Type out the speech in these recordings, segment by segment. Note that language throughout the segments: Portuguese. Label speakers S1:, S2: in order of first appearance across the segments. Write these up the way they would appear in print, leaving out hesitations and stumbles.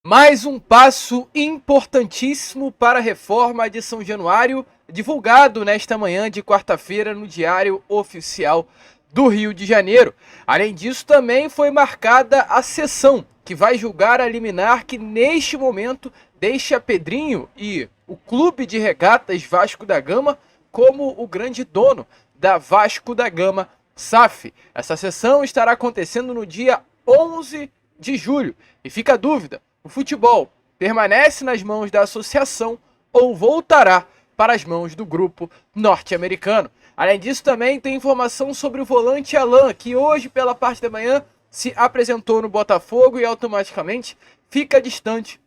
S1: Mais um passo importantíssimo para a reforma de São Januário, divulgado nesta manhã de quarta-feira no Diário Oficial do Rio de Janeiro. Além disso, também foi marcada a sessão que vai julgar a liminar que neste momento deixa Pedrinho e o Clube de Regatas Vasco da Gama como o grande dono da Vasco da Gama SAF. Essa sessão estará acontecendo no dia 11 de julho e fica a dúvida: o futebol permanece nas mãos da associação ou voltará para as mãos do grupo norte-americano? Além disso, também tem informação sobre o volante Alan, que hoje, pela parte da manhã, se apresentou no Botafogo e automaticamente fica distante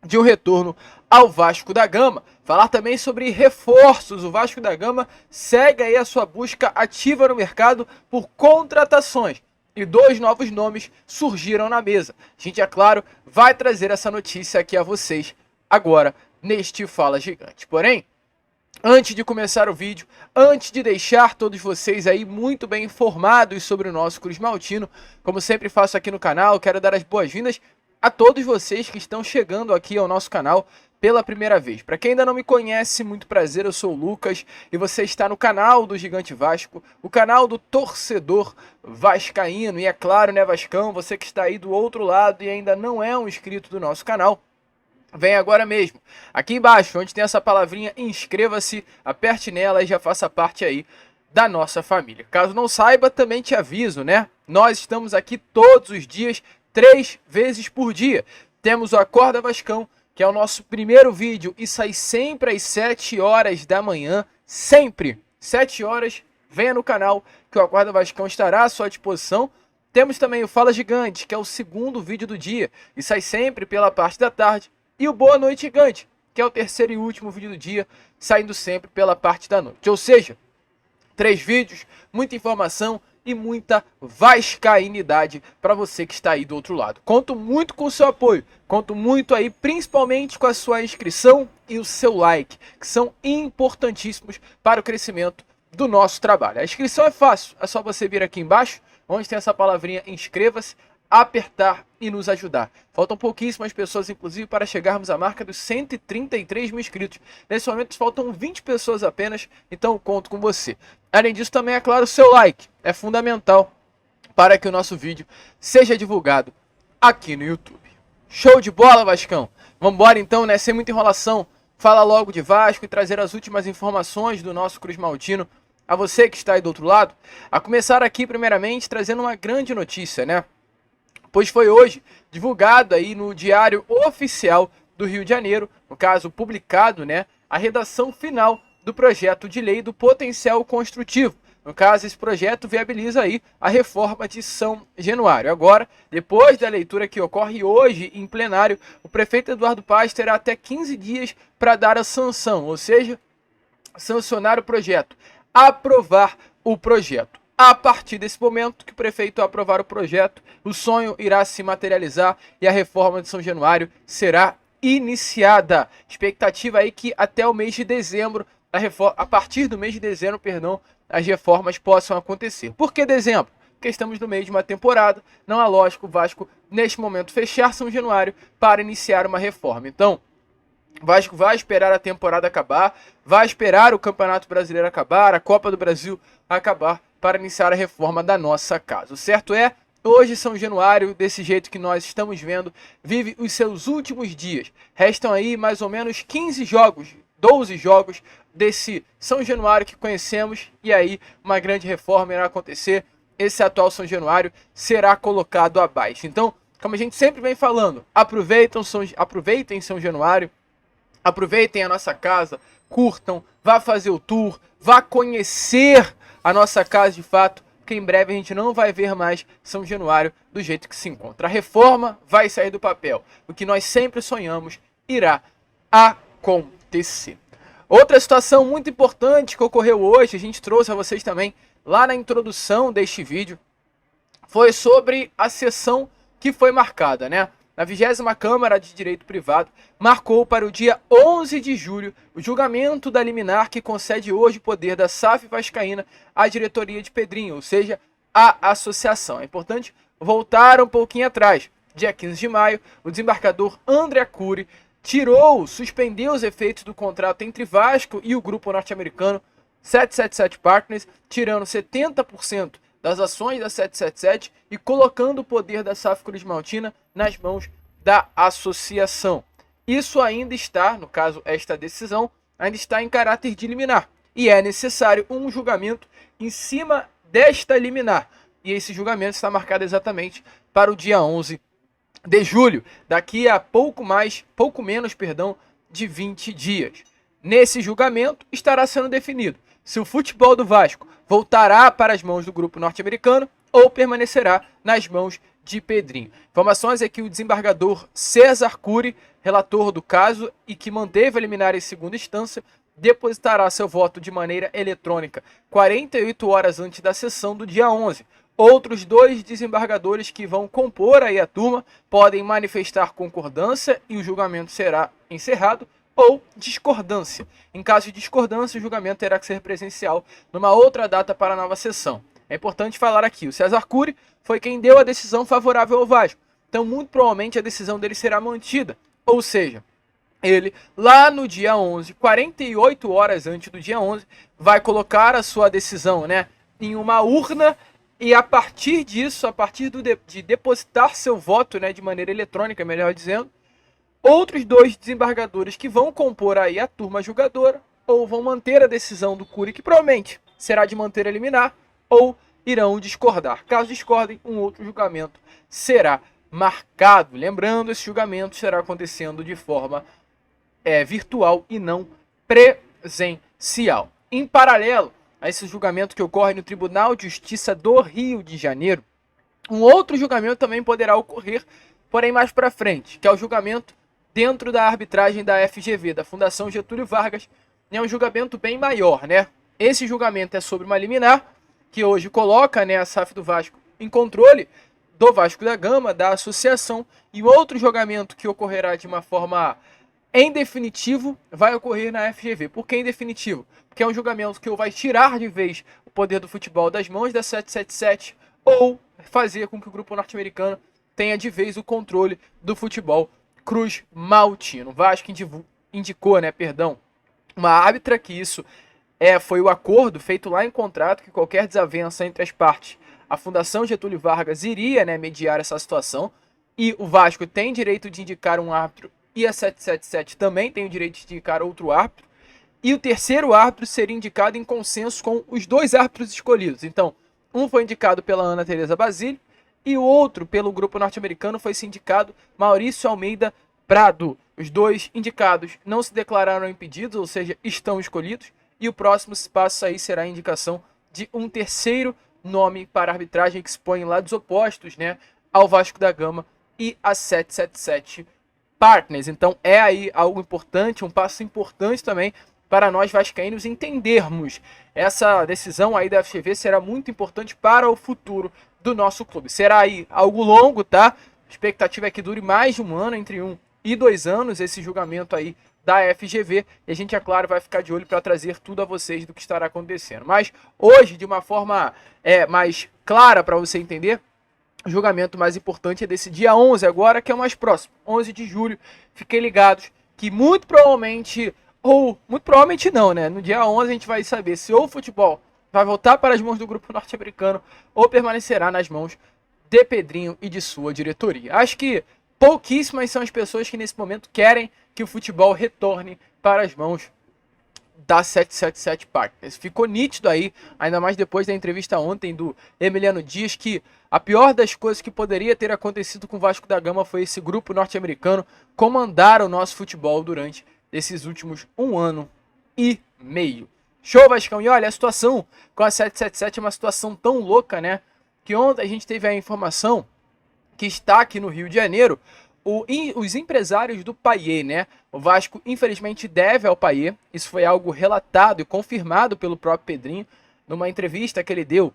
S1: de um retorno ao Vasco da Gama. Falar também sobre reforços. O Vasco da Gama segue aí a sua busca ativa no mercado por contratações. E dois novos nomes surgiram na mesa. A gente, é claro, vai trazer essa notícia aqui a vocês agora neste Fala Gigante. Porém, antes de começar o vídeo, antes de deixar todos vocês aí muito bem informados sobre o nosso Cruz Maltino, como sempre faço aqui no canal, quero dar as boas-vindas a todos vocês que estão chegando aqui ao nosso canal pela primeira vez. Para quem ainda não me conhece, muito prazer, eu sou o Lucas e você está no canal do Gigante Vasco, o canal do torcedor vascaíno. E é claro, né, Vascão, você que está aí do outro lado e ainda não é um inscrito do nosso canal, vem agora mesmo. Aqui embaixo, onde tem essa palavrinha, inscreva-se, aperte nela e já faça parte aí da nossa família. Caso não saiba, também te aviso, né? Nós estamos aqui todos os dias, 3 vezes por dia. Temos o Acorda Vascão, que é o nosso primeiro vídeo e sai sempre às 7 horas da manhã, sempre, 7 horas, venha no canal que o Acorda Vascão estará à sua disposição. Temos também o Fala Gigante, que é o segundo vídeo do dia e sai sempre pela parte da tarde. E o Boa Noite Gigante, que é o terceiro e último vídeo do dia, saindo sempre pela parte da noite. Ou seja, 3 vídeos, muita informação e muita vascainidade para você que está aí do outro lado. Conto muito com o seu apoio, conto muito aí principalmente com a sua inscrição e o seu like, que são importantíssimos para o crescimento do nosso trabalho. A inscrição é fácil, é só você vir aqui embaixo, onde tem essa palavrinha inscreva-se, apertar e nos ajudar. Faltam pouquíssimas pessoas, inclusive, para chegarmos à marca dos 133 mil inscritos. Nesse momento faltam 20 pessoas apenas, então eu conto com você. Além disso, também é claro, o seu like é fundamental para que o nosso vídeo seja divulgado aqui no YouTube. Show de bola, Vascão? Vamos embora então, né? Sem muita enrolação, fala logo de Vasco e trazer as últimas informações do nosso Cruz Maltino a você que está aí do outro lado. A começar aqui, primeiramente, trazendo uma grande notícia, né? Pois foi hoje divulgado aí no Diário Oficial do Rio de Janeiro, no caso publicado, né, a redação final do projeto de lei do potencial construtivo. No caso, esse projeto viabiliza aí a reforma de São Januário. Agora, depois da leitura que ocorre hoje em plenário, o prefeito Eduardo Paes terá até 15 dias para dar a sanção, ou seja, sancionar o projeto, aprovar o projeto. A partir desse momento que o prefeito aprovar o projeto, o sonho irá se materializar e a reforma de São Januário será iniciada. Expectativa aí que até o mês de dezembro, a partir do mês de dezembro, as reformas possam acontecer. Por que dezembro? Porque estamos no meio de uma temporada, não é lógico o Vasco, neste momento, fechar São Januário para iniciar uma reforma. Então, o Vasco vai esperar a temporada acabar, vai esperar o Campeonato Brasileiro acabar, a Copa do Brasil acabar, para iniciar a reforma da nossa casa. O certo é, hoje São Januário, desse jeito que nós estamos vendo, vive os seus últimos dias. Restam aí mais ou menos 15 jogos, 12 jogos desse São Januário que conhecemos, e aí uma grande reforma irá acontecer. Esse atual São Januário será colocado abaixo. Então, como a gente sempre vem falando, aproveitem São Januário, aproveitem a nossa casa, curtam, vá fazer o tour, vá conhecer a nossa casa de fato, porque em breve a gente não vai ver mais São Januário do jeito que se encontra. A reforma vai sair do papel. O que nós sempre sonhamos irá acontecer. Outra situação muito importante que ocorreu hoje, a gente trouxe a vocês também lá na introdução deste vídeo, foi sobre a sessão que foi marcada, né? Na 20ª Câmara de Direito Privado, marcou para o dia 11 de julho o julgamento da liminar que concede hoje poder da SAF Vascaína à diretoria de Pedrinho, ou seja, à associação. É importante voltar um pouquinho atrás. dia 15 de maio, o desembargador André Cury suspendeu os efeitos do contrato entre Vasco e o grupo norte-americano 777 Partners, tirando 70% das ações da 777 e colocando o poder da SAF Cruzmaltina nas mãos da associação. Isso ainda está, no caso esta decisão, ainda está em caráter de liminar e é necessário um julgamento em cima desta liminar. E esse julgamento está marcado exatamente para o dia 11 de julho, daqui a pouco menos de 20 dias. Nesse julgamento estará sendo definido se o futebol do Vasco voltará para as mãos do grupo norte-americano ou permanecerá nas mãos de Pedrinho. Informações é que o desembargador César Cury, relator do caso e que manteve a liminar em segunda instância, depositará seu voto de maneira eletrônica 48 horas antes da sessão do dia 11. Outros 2 desembargadores que vão compor aí a turma podem manifestar concordância e o julgamento será encerrado, ou discordância. Em caso de discordância, o julgamento terá que ser presencial numa outra data para a nova sessão. É importante falar aqui, o César Cury foi quem deu a decisão favorável ao Vasco, então muito provavelmente a decisão dele será mantida, ou seja, ele lá no dia 11, 48 horas antes do dia 11, vai colocar a sua decisão, né, em uma urna. E a partir disso, de depositar seu voto, né, de maneira eletrônica, melhor dizendo, outros 2 desembargadores que vão compor aí a turma julgadora, ou vão manter a decisão do Cury, que provavelmente será de manter a liminar, ou irão discordar. Caso discordem, um outro julgamento será marcado. Lembrando, esse julgamento estará acontecendo de forma virtual e não presencial. Em paralelo a esse julgamento que ocorre no Tribunal de Justiça do Rio de Janeiro, um outro julgamento também poderá ocorrer, porém mais para frente, que é o julgamento dentro da arbitragem da FGV, da Fundação Getúlio Vargas. É um julgamento bem maior, né? Esse julgamento é sobre uma liminar, que hoje coloca, né, a SAF do Vasco em controle do Vasco da Gama, da associação, e outro julgamento que ocorrerá de uma forma em definitivo vai ocorrer na FGV. Por que em definitivo? Porque é um julgamento que ou vai tirar de vez o poder do futebol das mãos da 777 ou fazer com que o grupo norte-americano tenha de vez o controle do futebol Cruzmaltino. O Vasco indicou, uma árbitra, que isso foi o acordo feito lá em contrato, que qualquer desavença entre as partes, a Fundação Getúlio Vargas iria, mediar essa situação, e o Vasco tem direito de indicar um árbitro e a 777 também tem o direito de indicar outro árbitro, e o terceiro árbitro seria indicado em consenso com os 2 árbitros escolhidos. Então, um foi indicado pela Ana Teresa Basílio e o outro, pelo grupo norte-americano, foi indicado Maurício Almeida Prado. Os 2 indicados não se declararam impedidos, ou seja, estão escolhidos, e o próximo passo aí será a indicação de um terceiro nome para arbitragem que se põe lados opostos, ao Vasco da Gama e a 777 Partners. Então é aí algo importante, um passo importante também para nós vascaínos entendermos. Essa decisão aí da FGV será muito importante para o futuro do nosso clube. Será aí algo longo, tá? A expectativa é que dure mais de um ano, entre 1 e 2 anos, esse julgamento aí da FGV, e a gente, é claro, vai ficar de olho para trazer tudo a vocês do que estará acontecendo. Mas hoje, de uma forma mais clara para você entender, o julgamento mais importante é desse dia 11 agora, que é o mais próximo, 11 de julho. Fiquem ligados que muito provavelmente não, no dia 11 a gente vai saber se o futebol vai voltar para as mãos do grupo norte-americano ou permanecerá nas mãos de Pedrinho e de sua diretoria. Acho que pouquíssimas são as pessoas que nesse momento querem que o futebol retorne para as mãos da 777 Partners. Ficou nítido aí, ainda mais depois da entrevista ontem do Emiliano Dias, que a pior das coisas que poderia ter acontecido com o Vasco da Gama foi esse grupo norte-americano comandar o nosso futebol durante esses últimos 1 ano e meio. Show, Vascão! E olha, a situação com a 777 é uma situação tão louca, que ontem a gente teve a informação que está aqui no Rio de Janeiro, os empresários do Payet, O Vasco, infelizmente, deve ao Payet. Isso foi algo relatado e confirmado pelo próprio Pedrinho numa entrevista que ele deu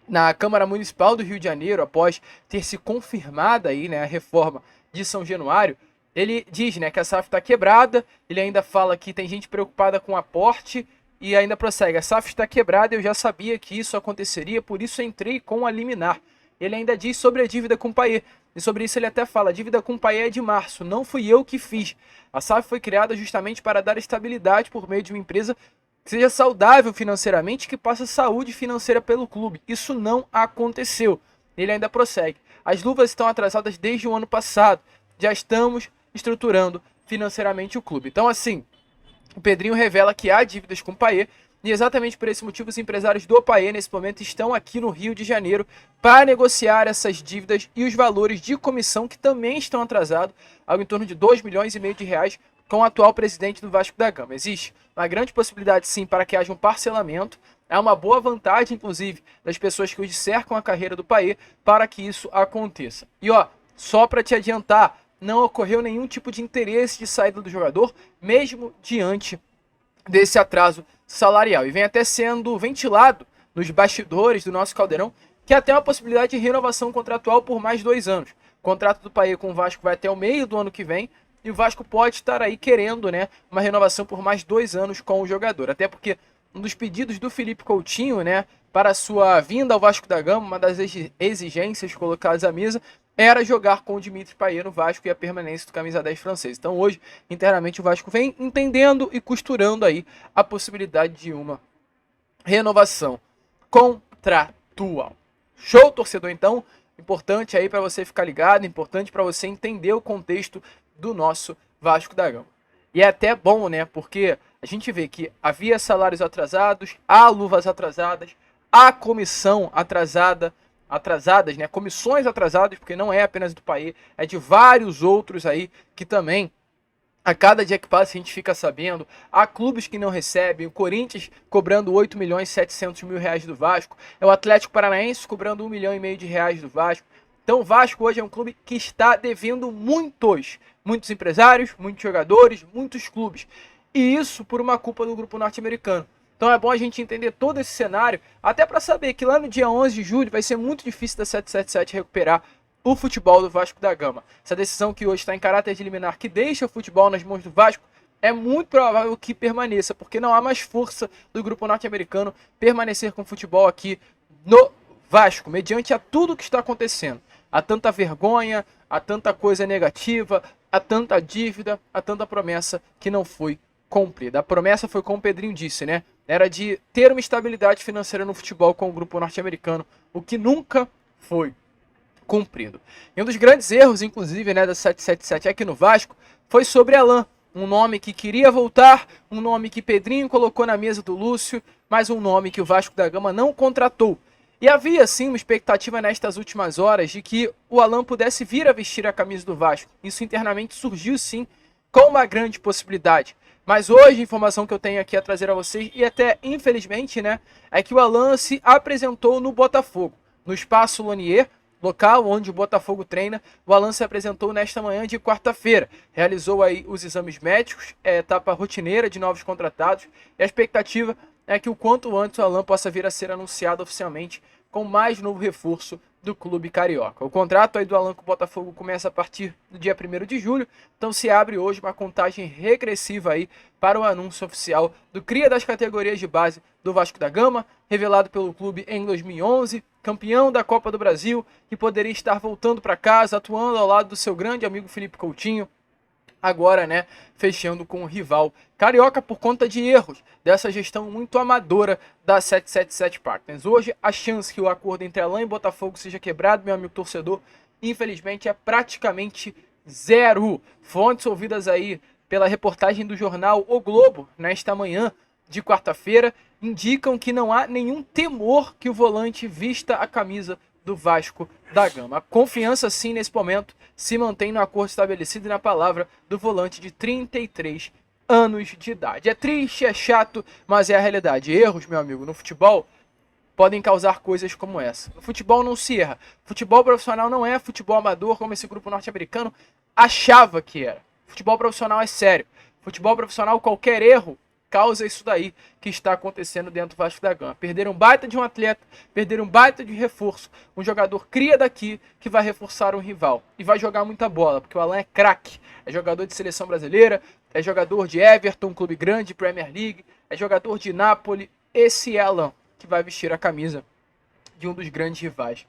S1: na Câmara Municipal do Rio de Janeiro, após ter se confirmada aí, a reforma de São Januário. Ele diz, que a SAF está quebrada. Ele ainda fala que tem gente preocupada com o aporte e ainda prossegue: a SAF está quebrada, eu já sabia que isso aconteceria, por isso entrei com a liminar. Ele ainda diz sobre a dívida com o Payet. E sobre isso ele até fala: a dívida com o Payet é de março, não fui eu que fiz. A SAF foi criada justamente para dar estabilidade por meio de uma empresa que seja saudável financeiramente e que passe saúde financeira pelo clube. Isso não aconteceu. Ele ainda prossegue: as luvas estão atrasadas desde o ano passado. Já estamos estruturando financeiramente o clube. Então, assim, o Pedrinho revela que há dívidas com o Payet, e exatamente por esse motivo os empresários do Payet nesse momento estão aqui no Rio de Janeiro para negociar essas dívidas e os valores de comissão que também estão atrasados, algo em torno de 2,5 milhões de reais, com o atual presidente do Vasco da Gama. Existe uma grande possibilidade, sim, para que haja um parcelamento. É uma boa vantagem, inclusive, das pessoas que hoje cercam a carreira do Payet para que isso aconteça. E ó, só para te adiantar, não ocorreu nenhum tipo de interesse de saída do jogador, mesmo diante desse atraso salarial. E vem até sendo ventilado nos bastidores do nosso Caldeirão que até uma possibilidade de renovação contratual por mais 2 anos. O contrato do Payet com o Vasco vai até o meio do ano que vem, e o Vasco pode estar aí querendo, né, uma renovação por mais 2 anos com o jogador. Até porque um dos pedidos do Felipe Coutinho, né, para sua vinda ao Vasco da Gama, uma das exigências colocadas à mesa, era jogar com o Dimitri Payet no Vasco e a permanência do camisa 10 francês. Então hoje, internamente, o Vasco vem entendendo e costurando aí a possibilidade de uma renovação contratual. Show, torcedor, então? Importante aí para você ficar ligado, importante para você entender o contexto do nosso Vasco da Gama. E é até bom, né, porque a gente vê que havia salários atrasados, há luvas atrasadas, há comissão atrasadas, né, comissões atrasadas, porque não é apenas do Payet, é de vários outros aí que também, a cada dia que passa, a gente fica sabendo. Há clubes que não recebem, o Corinthians cobrando 8 milhões e 700 mil reais do Vasco, é o Atlético Paranaense cobrando 1,5 milhão de reais do Vasco. Então o Vasco hoje é um clube que está devendo muitos empresários, muitos jogadores, muitos clubes. E isso por uma culpa do grupo norte-americano. Então é bom a gente entender todo esse cenário, até para saber que lá no dia 11 de julho vai ser muito difícil da 777 recuperar o futebol do Vasco da Gama. Essa decisão que hoje está em caráter de liminar, que deixa o futebol nas mãos do Vasco, é muito provável que permaneça, porque não há mais força do grupo norte-americano permanecer com o futebol aqui no Vasco, mediante a tudo que está acontecendo. Há tanta vergonha, há tanta coisa negativa, há tanta dívida, há tanta promessa que não foi cumprida. A promessa foi, como o Pedrinho disse, né? Era de ter uma estabilidade financeira no futebol com o grupo norte-americano, o que nunca foi cumprido. E um dos grandes erros, inclusive, né, da 777 aqui no Vasco, foi sobre Alan, um nome que queria voltar, um nome que Pedrinho colocou na mesa do Lúcio, mas um nome que o Vasco da Gama não contratou. E havia, sim, uma expectativa nestas últimas horas de que o Alan pudesse vir a vestir a camisa do Vasco. Isso internamente surgiu, sim, com uma grande possibilidade. Mas hoje a informação que eu tenho aqui a trazer a vocês, e até infelizmente, né, é que o Alan se apresentou no Botafogo, no Espaço Lonier, local onde o Botafogo treina. O Alan se apresentou nesta manhã de quarta-feira. Realizou aí os exames médicos, etapa rotineira de novos contratados. E a expectativa é que o quanto antes o Alan possa vir a ser anunciado oficialmente com mais novo reforço do clube carioca. O contrato aí do Alan com o Botafogo começa a partir do dia 1º de julho, então se abre hoje uma contagem regressiva aí para o anúncio oficial do cria das categorias de base do Vasco da Gama, revelado pelo clube em 2011, campeão da Copa do Brasil, que poderia estar voltando para casa, atuando ao lado do seu grande amigo Felipe Coutinho, agora, né, fechando com o rival carioca por conta de erros dessa gestão muito amadora da 777 Partners. Hoje, a chance que o acordo entre Alan e Botafogo seja quebrado, meu amigo torcedor, infelizmente é praticamente zero. Fontes ouvidas aí pela reportagem do jornal O Globo, nesta manhã de quarta-feira, indicam que não há nenhum temor que o volante vista a camisa do Vasco da Gama. A confiança, sim, nesse momento, se mantém no acordo estabelecido e na palavra do volante de 33 anos de idade. É triste, é chato, mas é a realidade. Erros, meu amigo, no futebol podem causar coisas como essa. No futebol não se erra. Futebol profissional não é futebol amador, como esse grupo norte-americano achava que era. Futebol profissional é sério. Futebol profissional, qualquer erro causa isso daí que está acontecendo dentro do Vasco da Gama. Perderam um baita de um atleta, perderam um baita de reforço. Um jogador cria daqui que vai reforçar um rival. E vai jogar muita bola, porque o Alan é craque. É jogador de seleção brasileira, é jogador de Everton, um clube grande, Premier League, é jogador de Napoli. Esse é Alan, que vai vestir a camisa de um dos grandes rivais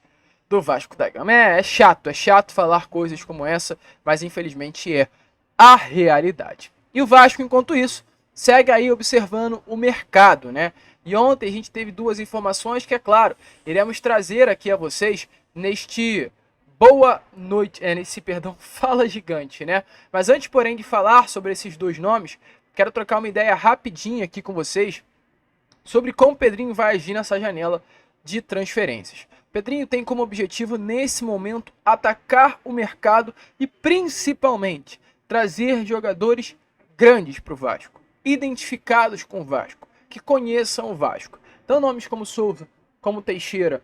S1: do Vasco da Gama. É chato falar coisas como essa, mas infelizmente é a realidade. E o Vasco, enquanto isso, segue aí observando o mercado, né? E ontem a gente teve duas informações que, é claro, iremos trazer aqui a vocês neste boa noite, Fala Gigante, né? Mas antes, porém, de falar sobre esses dois nomes, quero trocar uma ideia rapidinha aqui com vocês sobre como o Pedrinho vai agir nessa janela de transferências. Pedrinho tem como objetivo, nesse momento, atacar o mercado e, principalmente, trazer jogadores grandes para o Vasco, identificados com o Vasco, que conheçam o Vasco. Então, nomes como Souza, como Teixeira,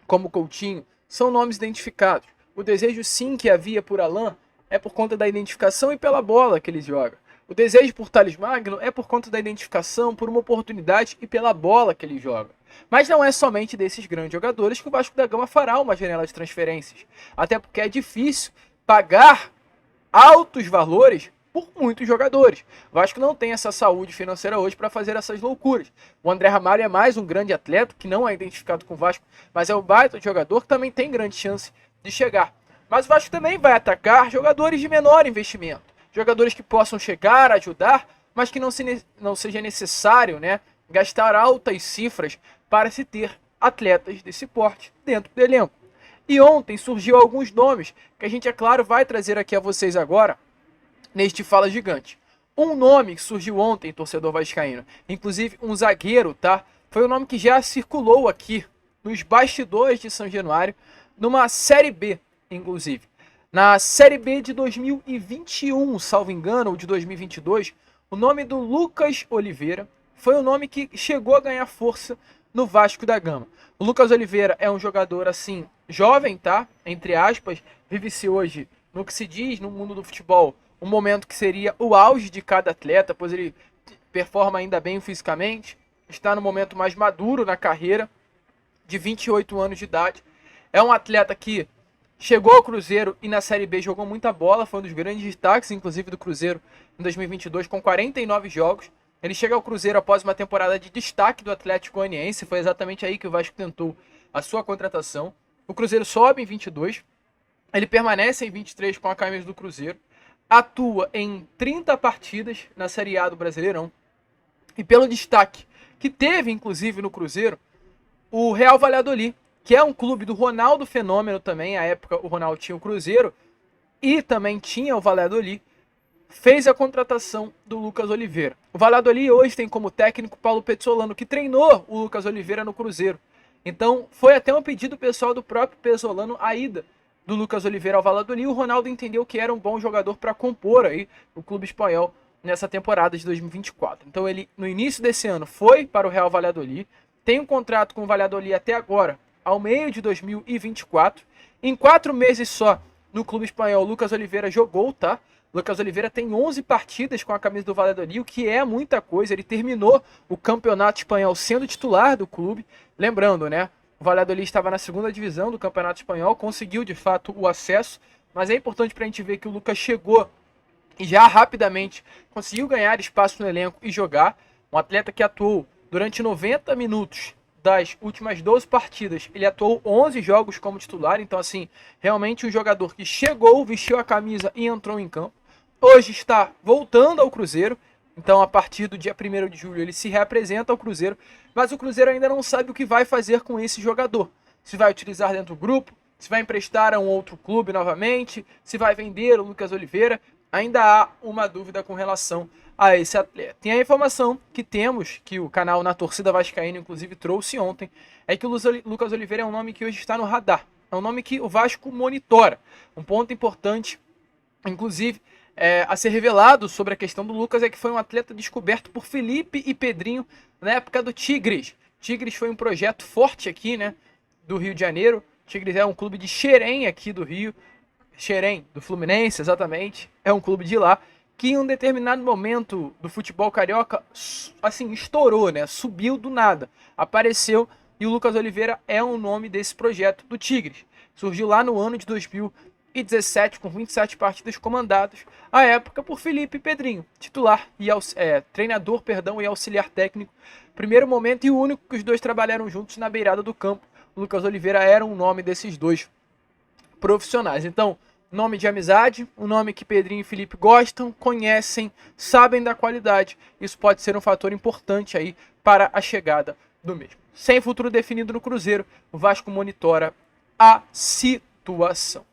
S1: como Coutinho, são nomes identificados. O desejo, sim, que havia por Alan é por conta da identificação e pela bola que ele joga. O desejo por Thales Magno é por conta da identificação, por uma oportunidade e pela bola que ele joga. Mas não é somente desses grandes jogadores que o Vasco da Gama fará uma janela de transferências. Até porque é difícil pagar altos valores por muitos jogadores. O Vasco não tem essa saúde financeira hoje para fazer essas loucuras. O André Ramalho é mais um grande atleta que não é identificado com o Vasco, mas é um baita jogador que também tem grande chance de chegar. Mas o Vasco também vai atacar jogadores de menor investimento. Jogadores que possam chegar, ajudar, mas que não seja necessário, né, gastar altas cifras para se ter atletas desse porte dentro do elenco. E ontem surgiu alguns nomes que a gente, é claro, vai trazer aqui a vocês agora, neste Fala Gigante. Um nome que surgiu ontem, torcedor vascaíno, inclusive um zagueiro, tá? Foi um nome que já circulou aqui nos bastidores de São Januário, numa Série B, inclusive. Na Série B de 2021, salvo engano, ou de 2022, o nome do Lucas Oliveira foi um nome que chegou a ganhar força no Vasco da Gama. O Lucas Oliveira é um jogador, assim, jovem, tá? Entre aspas, vive-se hoje, no que se diz no mundo do futebol, um momento que seria o auge de cada atleta, pois ele performa ainda bem fisicamente, está no momento mais maduro na carreira, de 28 anos de idade. É um atleta que chegou ao Cruzeiro e na Série B jogou muita bola, foi um dos grandes destaques, inclusive, do Cruzeiro em 2022, com 49 jogos. Ele chega ao Cruzeiro após uma temporada de destaque do Atlético Goianiense, foi exatamente aí que o Vasco tentou a sua contratação. O Cruzeiro sobe em 22, ele permanece em 23 com a camisa do Cruzeiro, atua em 30 partidas na Série A do Brasileirão, e pelo destaque que teve, inclusive, no Cruzeiro, o Real Valladolid, que é um clube do Ronaldo Fenômeno também, à época o Ronaldo tinha o Cruzeiro e também tinha o Valladolid, fez a contratação do Lucas Oliveira. O Valladolid hoje tem como técnico Paulo Pezzolano, que treinou o Lucas Oliveira no Cruzeiro. Então foi até um pedido pessoal do próprio Pezzolano a ida do Lucas Oliveira ao Valladolid. O Ronaldo entendeu que era um bom jogador para compor aí o clube espanhol nessa temporada de 2024. Então ele, no início desse ano, foi para o Real Valladolid, tem um contrato com o Valladolid até agora, ao meio de 2024. Em 4 meses só no clube espanhol, Lucas Oliveira jogou, tá? Lucas Oliveira tem 11 partidas com a camisa do Valladolid, o que é muita coisa. Ele terminou o campeonato espanhol sendo titular do clube. Lembrando, né? O Valladolid estava na segunda divisão do campeonato espanhol, conseguiu de fato o acesso, mas é importante para a gente ver que o Lucas chegou e já rapidamente conseguiu ganhar espaço no elenco e jogar. Um atleta que atuou durante 90 minutos das últimas 12 partidas, ele atuou 11 jogos como titular, então assim, realmente um jogador que chegou, vestiu a camisa e entrou em campo. Hoje está voltando ao Cruzeiro, então a partir do dia 1º de julho ele se reapresenta ao Cruzeiro, mas o Cruzeiro ainda não sabe o que vai fazer com esse jogador. Se vai utilizar dentro do grupo, se vai emprestar a um outro clube novamente, se vai vender o Lucas Oliveira, ainda há uma dúvida com relação a esse atleta. Tem a informação que temos, que o canal Na Torcida Vascaína inclusive trouxe ontem, é que o Lucas Oliveira é um nome que hoje está no radar, é um nome que o Vasco monitora. Um ponto importante, inclusive, a ser revelado sobre a questão do Lucas é que foi um atleta descoberto por Felipe e Pedrinho na época do Tigres. Tigres foi um projeto forte aqui, né, do Rio de Janeiro. Tigres é um clube de Xerém aqui do Rio, Xerém, do Fluminense, exatamente, é um clube de lá, que em um determinado momento do futebol carioca, assim, estourou, né, subiu do nada, apareceu, e o Lucas Oliveira é um nome desse projeto do Tigres. Surgiu lá no ano de 2017, com 27 partidas comandadas, à época por Felipe e Pedrinho, titular e treinador, e auxiliar técnico. Primeiro momento e o único que os dois trabalharam juntos na beirada do campo, Lucas Oliveira era um nome desses dois profissionais. Então, nome de amizade, um nome que Pedrinho e Felipe gostam, conhecem, sabem da qualidade. Isso pode ser um fator importante aí para a chegada do mesmo. Sem futuro definido no Cruzeiro, o Vasco monitora a situação.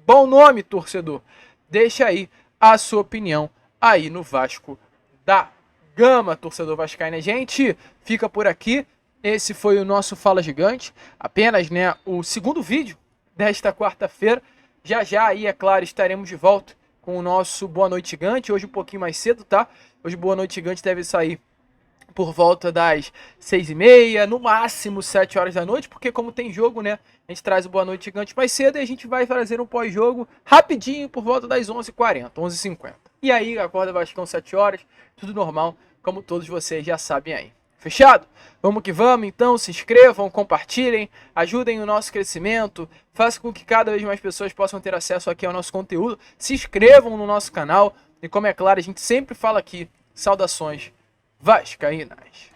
S1: Bom nome, torcedor. Deixa aí a sua opinião aí no Vasco da Gama, torcedor vascaíno. A gente fica por aqui. Esse foi o nosso Fala Gigante. Apenas, né, o segundo vídeo desta quarta-feira. Já já aí, é claro, estaremos de volta com o nosso Boa Noite Gigante. Hoje um pouquinho mais cedo, tá? Hoje o Boa Noite Gigante deve sair por volta das 6h30, no máximo 7 horas da noite, porque como tem jogo, né, a gente traz o Boa Noite Gigante mais cedo e a gente vai fazer um pós-jogo rapidinho por volta das 11h40, 11h50. E aí, acorda Vascão 7 horas, tudo normal, como todos vocês já sabem aí. Fechado? Vamos que vamos, então, se inscrevam, compartilhem, ajudem o nosso crescimento, façam com que cada vez mais pessoas possam ter acesso aqui ao nosso conteúdo, se inscrevam no nosso canal e, como é claro, a gente sempre fala aqui, saudações vascaínas.